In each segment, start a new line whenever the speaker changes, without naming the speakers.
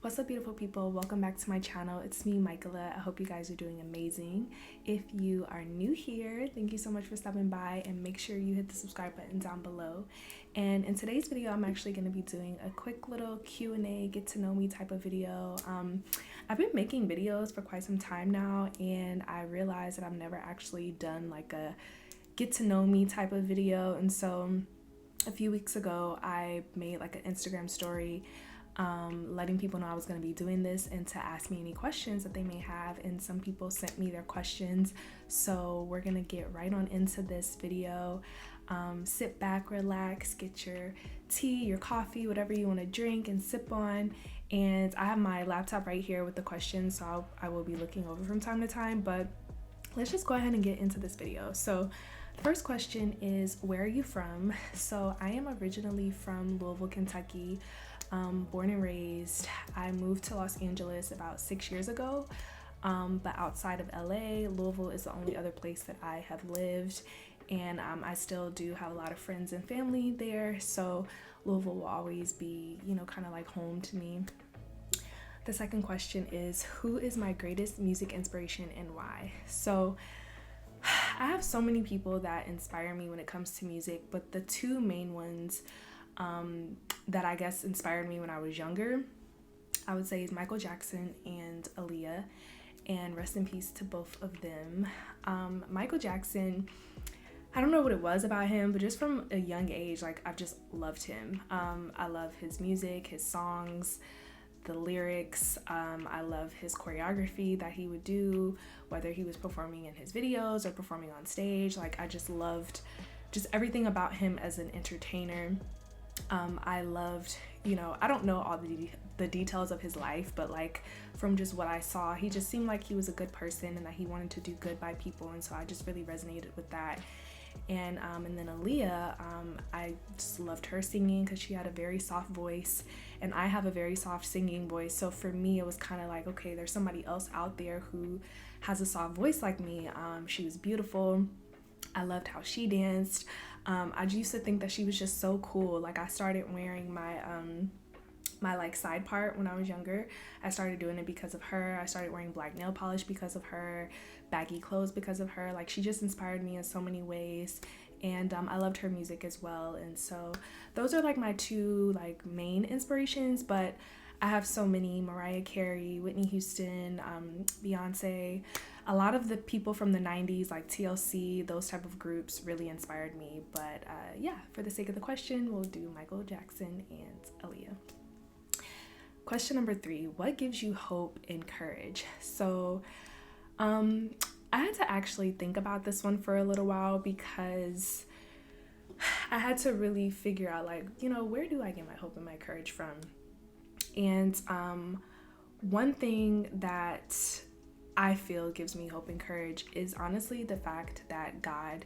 What's up, beautiful people? Welcome back to my channel. It's me, Michaela. I hope you guys are doing amazing. If you are new here, thank you so much for stopping by, and make sure you hit the subscribe button down below. And in today's video, I'm actually going to be doing a quick little Q&A, get to know me type of video. I've been making videos for quite some time now, and I realized that I've never actually done like a get to know me type of video. And so a few weeks ago, I made like an Instagram story letting people know I was going to be doing this and to ask me any questions that they may have, and some people sent me their questions, so we're gonna get right on into this video. Sit back, relax, get your tea, your coffee, whatever you want to drink and sip on, and I have my laptop right here with the questions, so I will be looking over from time to time, but let's just go ahead and get into this video. So the first question is, where are you from? So I am originally from Louisville, Kentucky. Born and raised. I moved to Los Angeles about 6 years ago, but outside of LA, Louisville is the only other place that I have lived, and I still do have a lot of friends and family there, so Louisville will always be, you know, kind of like home to me. The second question is, who is my greatest music inspiration and why? So I have so many people that inspire me when it comes to music, but the two main ones that I guess inspired me when I was younger, I would say, is Michael Jackson and Aaliyah, and rest in peace to both of them. Michael Jackson, I don't know what it was about him, but just from a young age, like, I've just loved him. I love his music, his songs, the lyrics. I love his choreography that he would do, whether he was performing in his videos or performing on stage. Like, I just loved just everything about him as an entertainer. I loved, you know, I don't know all the details of his life, but like from just what I saw, he just seemed like he was a good person and that he wanted to do good by people, and so I just really resonated with that. And then Aaliyah, I just loved her singing because she had a very soft voice, and I have a very soft singing voice, so for me it was kind of like, okay, there's somebody else out there who has a soft voice like me. She was beautiful. I loved how she danced. I used to think that she was just so cool. Like, I started wearing my like side part when I was younger. I started doing it because of her. I started wearing black nail polish because of her, baggy clothes because of her. Like, she just inspired me in so many ways, and I loved her music as well. And so those are like my two like main inspirations, but I have so many: Mariah Carey, Whitney Houston, Beyonce. A lot of the people from the 90s, like TLC, those type of groups really inspired me. But yeah, for the sake of the question, we'll do Michael Jackson and Aaliyah. Question number 3, what gives you hope and courage? So I had to actually think about this one for a little while, because I had to really figure out, like, you know, where do I get my hope and my courage from? And one thing that I feel gives me hope and courage is honestly the fact that God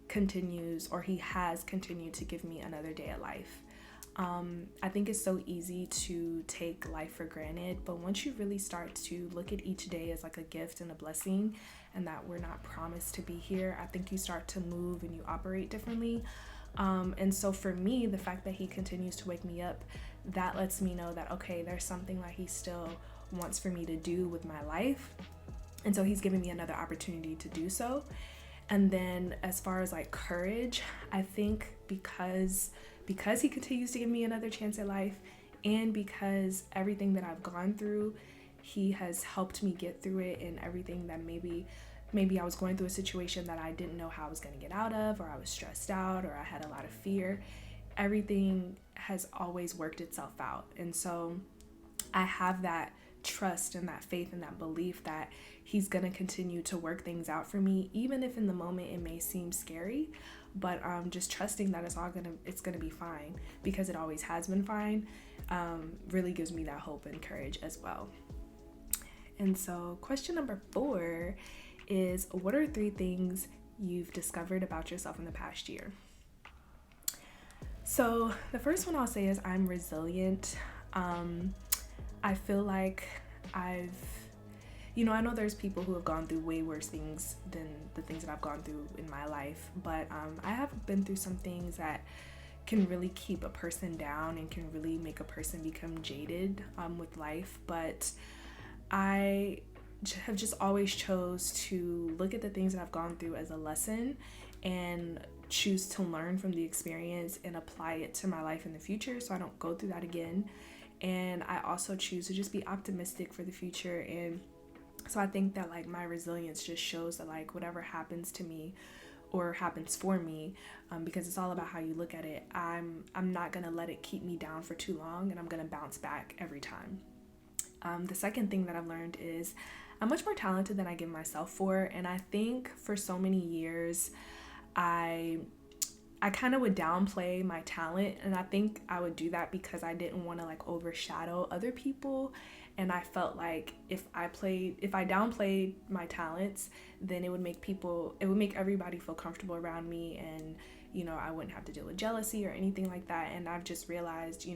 continues, or he has continued, to give me another day of life. I think it's so easy to take life for granted, but once you really start to look at each day as like a gift and a blessing, and that we're not promised to be here, I think you start to move and you operate differently. And so for me, the fact that he continues to wake me up, that lets me know that, okay, there's something that he still wants for me to do with my life. And so he's giving me another opportunity to do so. And then as far as like courage, I think because he continues to give me another chance at life, and because everything that I've gone through, he has helped me get through it, and everything that maybe I was going through a situation that I didn't know how I was going to get out of, or I was stressed out, or I had a lot of fear, everything has always worked itself out. And so I have that trust and that faith and that belief that he's going to continue to work things out for me, even if in the moment it may seem scary, but just trusting that it's gonna be fine, because it always has been fine, really gives me that hope and courage as well. And so question number 4 is, what are 3 things you've discovered about yourself in the past year? So the first one I'll say is, I'm resilient. I feel like I know there's people who have gone through way worse things than the things that I've gone through in my life, but I have been through some things that can really keep a person down and can really make a person become jaded with life. But I have just always chose to look at the things that I've gone through as a lesson and choose to learn from the experience and apply it to my life in the future so I don't go through that again. And I also choose to just be optimistic for the future. And so I think that like my resilience just shows that like whatever happens to me or happens for me, because it's all about how you look at it, I'm not gonna let it keep me down for too long, and I'm gonna bounce back every time. The second thing that I've learned is I'm much more talented than I give myself for. And I think for so many years I kind of would downplay my talent, and I think I would do that because I didn't want to like overshadow other people. And I felt like if I downplayed my talents, then it would make everybody feel comfortable around me, and I wouldn't have to deal with jealousy or anything like that. And I've just realized,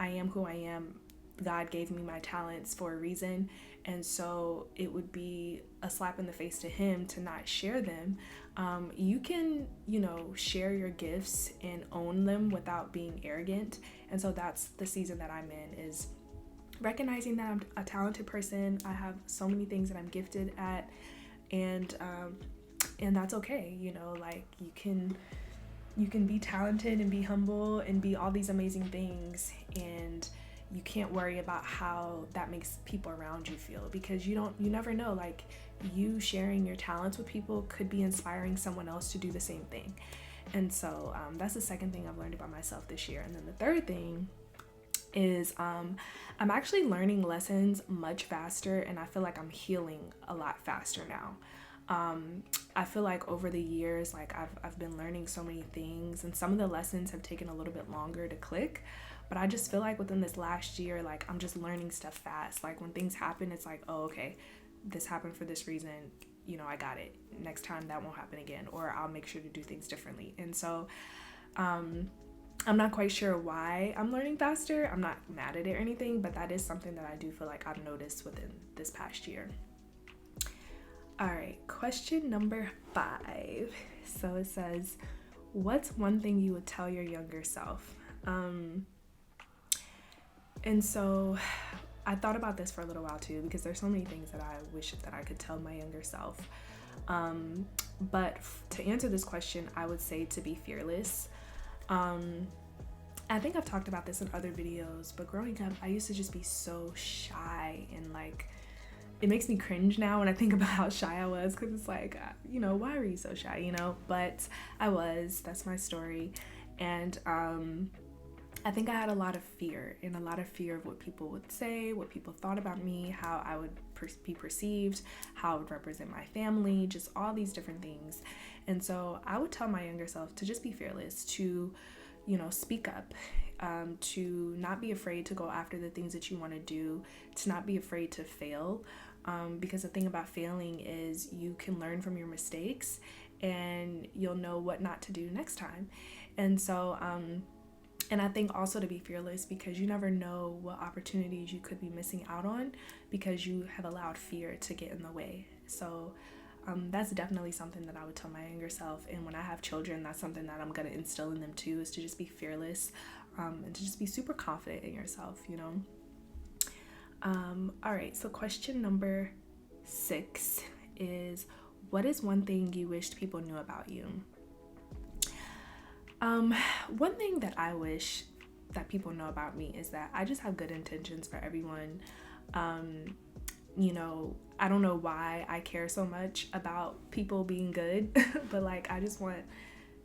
I am who I am. God gave me my talents for a reason, and so it would be a slap in the face to him to not share them. You can, share your gifts and own them without being arrogant. And so that's the season that I'm in, is recognizing that I'm a talented person. I have so many things that I'm gifted at, and that's okay. Like you can be talented and be humble and be all these amazing things, and you can't worry about how that makes people around you feel, because you never know, like you sharing your talents with people could be inspiring someone else to do the same thing. And so that's the second thing I've learned about myself this year. And then the third thing is I'm actually learning lessons much faster, and I feel like I'm healing a lot faster now. I feel like over the years, like I've been learning so many things, and some of the lessons have taken a little bit longer to click. But I just feel like within this last year, like I'm just learning stuff fast. Like when things happen, it's like, oh, okay, this happened for this reason. I got it. Next time that won't happen again, or I'll make sure to do things differently. And so I'm not quite sure why I'm learning faster. I'm not mad at it or anything, but that is something that I do feel like I've noticed within this past year. All right, question number 5. So it says, what's one thing you would tell your younger self? And so I thought about this for a little while too, because there's so many things that I wish that I could tell my younger self. But to answer this question, I would say to be fearless. I think I've talked about this in other videos, but growing up, I used to just be so shy, and like, it makes me cringe now when I think about how shy I was, because it's like, why were you so shy, But I was. That's my story. And I think I had a lot of fear, and a lot of fear of what people would say, what people thought about me, how I would be perceived, how I would represent my family, just all these different things. And so I would tell my younger self to just be fearless, to speak up, to not be afraid to go after the things that you want to do, to not be afraid to fail, because the thing about failing is you can learn from your mistakes, and you'll know what not to do next time. And so and I think also to be fearless, because you never know what opportunities you could be missing out on because you have allowed fear to get in the way. So that's definitely something that I would tell my younger self. And when I have children, that's something that I'm going to instill in them too, is to just be fearless, and to just be super confident in yourself, All right, so question number 6 is, what is one thing you wished people knew about you? One thing that I wish that people know about me is that I just have good intentions for everyone. I don't know why I care so much about people being good, but like, I just want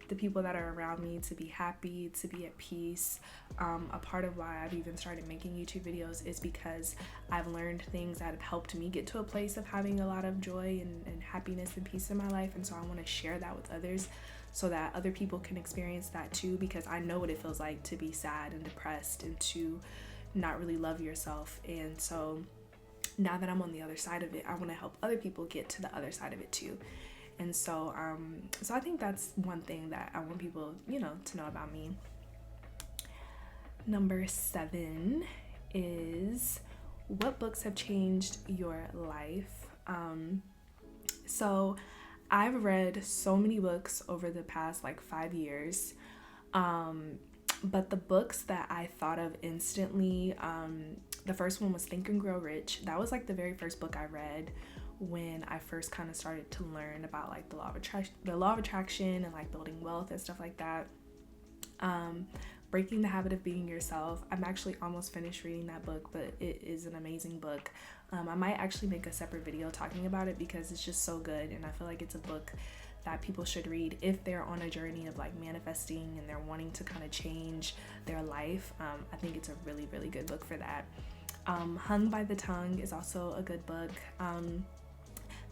the people that are around me to be happy, to be at peace. A part of why I've even started making YouTube videos is because I've learned things that have helped me get to a place of having a lot of joy and happiness and peace in my life. And so I want to share that with others, so that other people can experience that too, because I know what it feels like to be sad and depressed and to not really love yourself. And so now that I'm on the other side of it, I want to help other people get to the other side of it too. And so so I think that's one thing that I want people, to know about me. Number 7 is, what books have changed your life? So I've read so many books over the past 5 years. But the books that I thought of instantly, the first one was Think and Grow Rich. That was like the very first book I read when I first kind of started to learn about like the law of attraction and like building wealth and stuff like that. Breaking the Habit of Being Yourself. I'm actually almost finished reading that book, but it is an amazing book. I might actually make a separate video talking about it because it's just so good, and I feel like it's a book that people should read if they're on a journey of like manifesting and they're wanting to kind of change their life. I think it's a really, really good book for that. Hung by the Tongue is also a good book.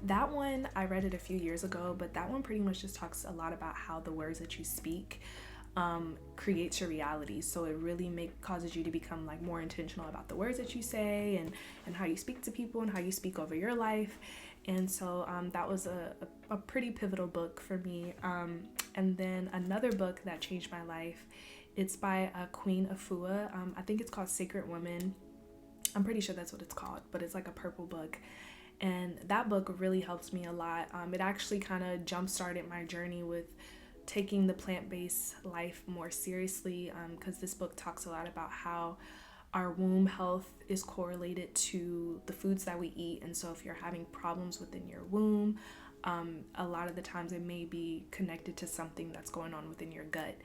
That one, I read it a few years ago, but that one pretty much just talks a lot about how the words that you speak creates your reality. So it really causes you to become like more intentional about the words that you say and how you speak to people and how you speak over your life. And so that was a pretty pivotal book for me. And then another book that changed my life, it's by Queen Afua. I think it's called Sacred Woman. I'm pretty sure that's what it's called, but it's like a purple book. And that book really helped me a lot. It actually kind of jump-started my journey with taking the plant-based life more seriously, because this book talks a lot about how our womb health is correlated to the foods that we eat. And so if you're having problems within your womb, a lot of the times it may be connected to something that's going on within your gut.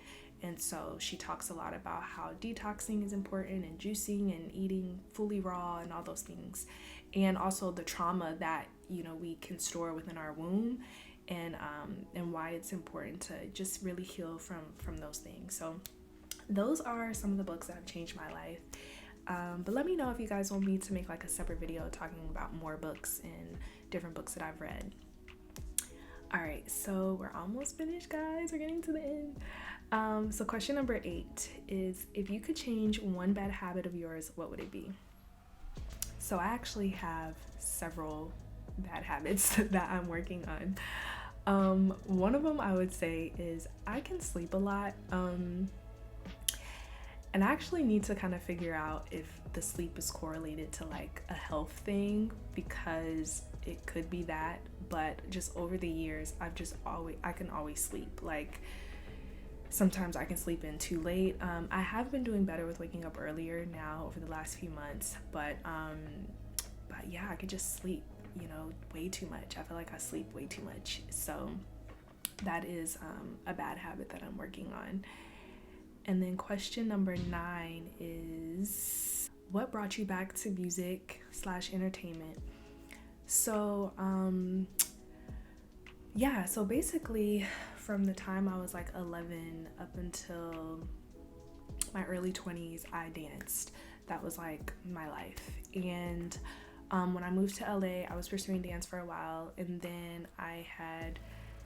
And so she talks a lot about how detoxing is important and juicing and eating fully raw and all those things. And also the trauma that, we can store within our womb, and why it's important to just really heal from those things. So those are some of the books that have changed my life. But let me know if you guys want me to make like a separate video talking about more books and different books that I've read. All right, so we're almost finished, guys. We're getting to the end. So question number 8 is, if you could change one bad habit of yours, what would it be? So I actually have several bad habits that I'm working on. One of them I would say is I can sleep a lot. And I actually need to kind of figure out if the sleep is correlated to like a health thing, because it could be that, but just over the years, I can always sleep. Like sometimes I can sleep in too late. I have been doing better with waking up earlier now over the last few months, but yeah, I could just sleep, way too much. I feel like I sleep way too much. So that is a bad habit that I'm working on. And then question number 9 is, what brought you back to music/entertainment? So, so basically from the time I was like 11 up until my early 20s, I danced. That was like my life. And when I moved to LA, I was pursuing dance for a while, and then I had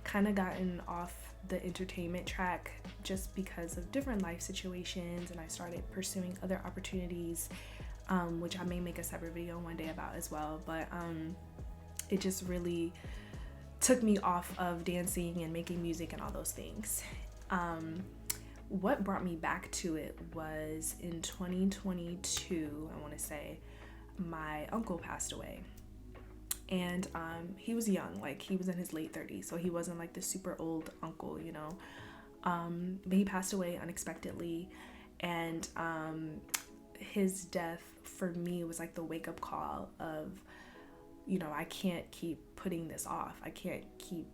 kind of gotten off the entertainment track just because of different life situations, and I started pursuing other opportunities, which I may make a separate video one day about as well. But it just really took me off of dancing and making music and all those things. What brought me back to it was in 2022, I want to say, my uncle passed away. And he was young, like he was in his late 30s, so he wasn't like the super old uncle, but he passed away unexpectedly. And his death for me was like the wake-up call of, I can't keep putting this off. I can't keep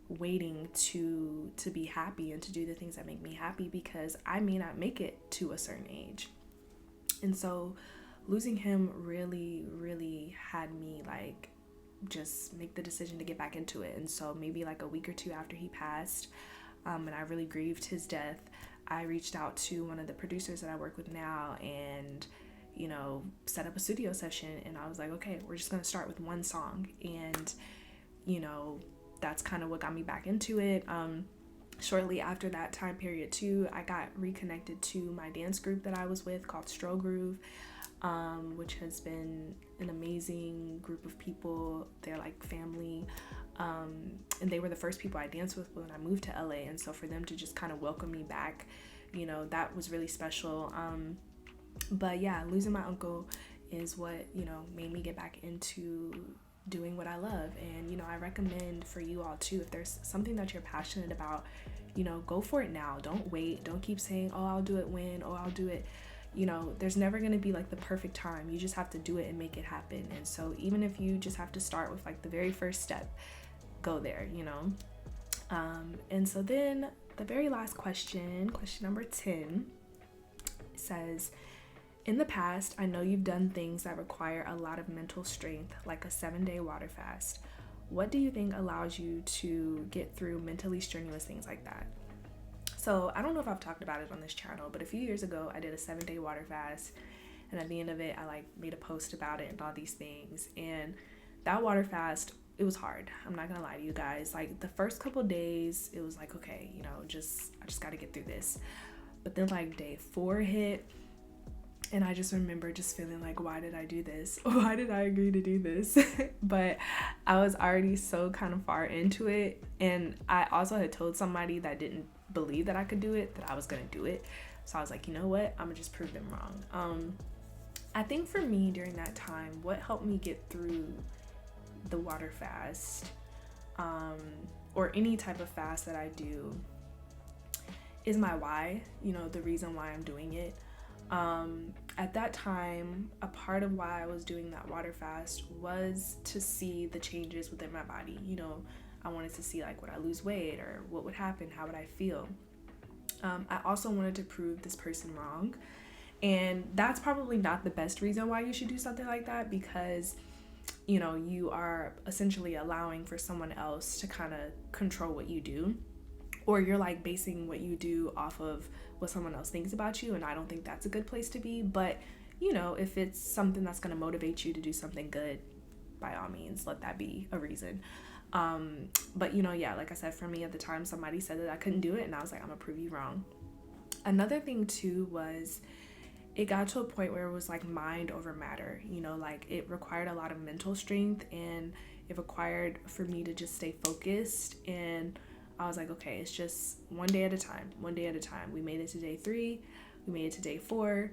waiting to be happy and to do the things that make me happy, because I may not make it to a certain age. And so losing him really, really had me like just make the decision to get back into it. And so maybe like a week or two after he passed, and I really grieved his death, I reached out to one of the producers that I work with now and, set up a studio session. And I was like, okay, we're just going to start with one song. And, that's kind of what got me back into it. Shortly after that time period too, I got reconnected to my dance group that I was with called Stro Groove, which has been an amazing group of people. They're like family, and they were the first people I danced with when I moved to LA. And so for them to just kind of welcome me back, that was really special. But yeah, losing my uncle is what, made me get back into doing what I love. And, you know, I recommend for you all too, if there's something that you're passionate about, you know, go for it now. Don't wait. Don't keep saying, oh, I'll do it when, oh, I'll do it. You know, there's never going to be like the perfect time. You just have to do it and make it happen. And so even if you just have to start with like the very first step, go there, you know. And so then the very last question number 10, says, in the past, I know you've done things that require a lot of mental strength, like a 7-day water fast. What do you think allows you to get through mentally strenuous things like that? So I don't know if I've talked about it on this channel, but a few years ago, I did a 7-day water fast. And at the end of it, I like made a post about it and all these things. And that water fast, it was hard. I'm not gonna lie to you guys. Like the first couple days, it was like, okay, you know, I just gotta get through this. But then like day 4 hit, and I just remember just feeling like, why did I do this? Why did I agree to do this? But I was already so kind of far into it. And I also had told somebody that didn't believe that I could do it, that I was gonna do it. So I was like, you know what? I'm gonna just prove them wrong. I think for me during that time, what helped me get through the water fast, or any type of fast that I do, is my why, you know, the reason why I'm doing it. At that time, a part of why I was doing that water fast was to see the changes within my body. You know, I wanted to see like, would I lose weight, or what would happen? How would I feel? I also wanted to prove this person wrong. And that's probably not the best reason why you should do something like that, because, you know, you are essentially allowing for someone else to kind of control what you do, or you're like basing what you do off of what someone else thinks about you. And I don't think that's a good place to be. But, you know, if it's something that's going to motivate you to do something good, by all means, let that be a reason. But, you know, yeah, like I said, for me at the time, somebody said that I couldn't do it, and I was like, I'm gonna prove you wrong. Another thing too was, it got to a point where it was like mind over matter, you know, like it required a lot of mental strength, and it required for me to just stay focused. And I was like, okay, it's just one day at a time. We made it to day 3, we made it to day 4,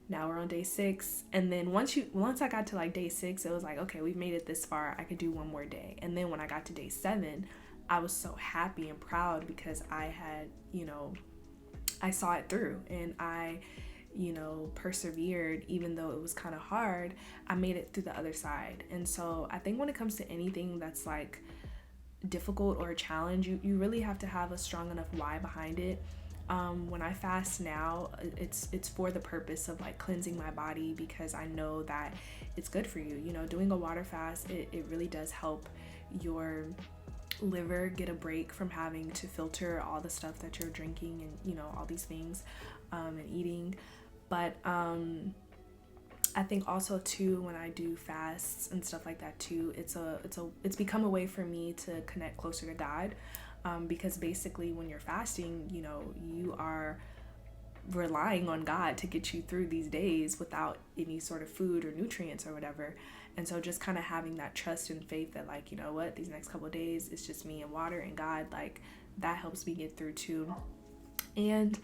now we're on day 6. And then once I got to like day 6, it was like, okay, we've made it this far, I could do one more day. And then when I got to day 7, I was so happy and proud, because I had, you know, I saw it through, and I, you know, persevered. Even though it was kind of hard, I made it through the other side. And so I think when it comes to anything that's like difficult or a challenge, you really have to have a strong enough why behind it. When I fast now, it's for the purpose of like cleansing my body, because I know that it's good for you. You know, doing a water fast, it really does help your liver get a break from having to filter all the stuff that you're drinking and, you know, all these things, and eating. But I think also too, when I do fasts and stuff like that too, it's become a way for me to connect closer to God, because basically when you're fasting, you know, you are relying on God to get you through these days without any sort of food or nutrients or whatever. And so just kind of having that trust and faith that, like, you know what, these next couple of days it's just me and water and God, like that helps me get through too. And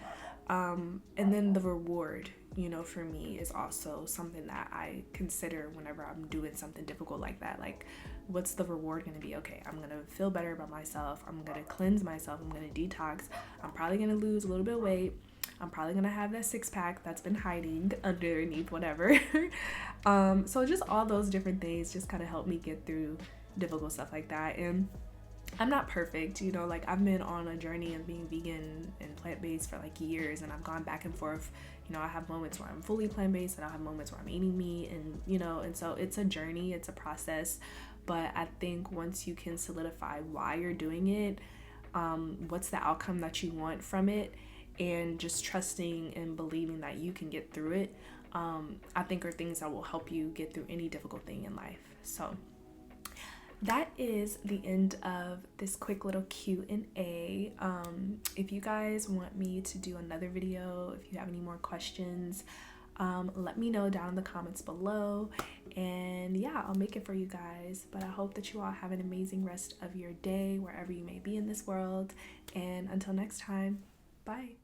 then the reward, you know, for me is also something that I consider whenever I'm doing something difficult like that. Like, what's the reward going to be? Okay, I'm going to feel better about myself. I'm going to cleanse myself. I'm going to detox. I'm probably going to lose a little bit of weight. I'm probably going to have that 6-pack that's been hiding underneath whatever. So just all those different things just kind of help me get through difficult stuff like that. And I'm not perfect, you know, like I've been on a journey of being vegan and plant-based for like years, and I've gone back and forth. You know, I have moments where I'm fully plant-based, and I have moments where I'm eating meat, and, you know, and so it's a journey, it's a process. But I think once you can solidify why you're doing it, what's the outcome that you want from it, and just trusting and believing that you can get through it, I think are things that will help you get through any difficult thing in life. So that is the end of this quick little Q&A. If you guys want me to do another video, if you have any more questions, let me know down in the comments below, and yeah, I'll make it for you guys. But I hope that you all have an amazing rest of your day wherever you may be in this world, and until next time, bye.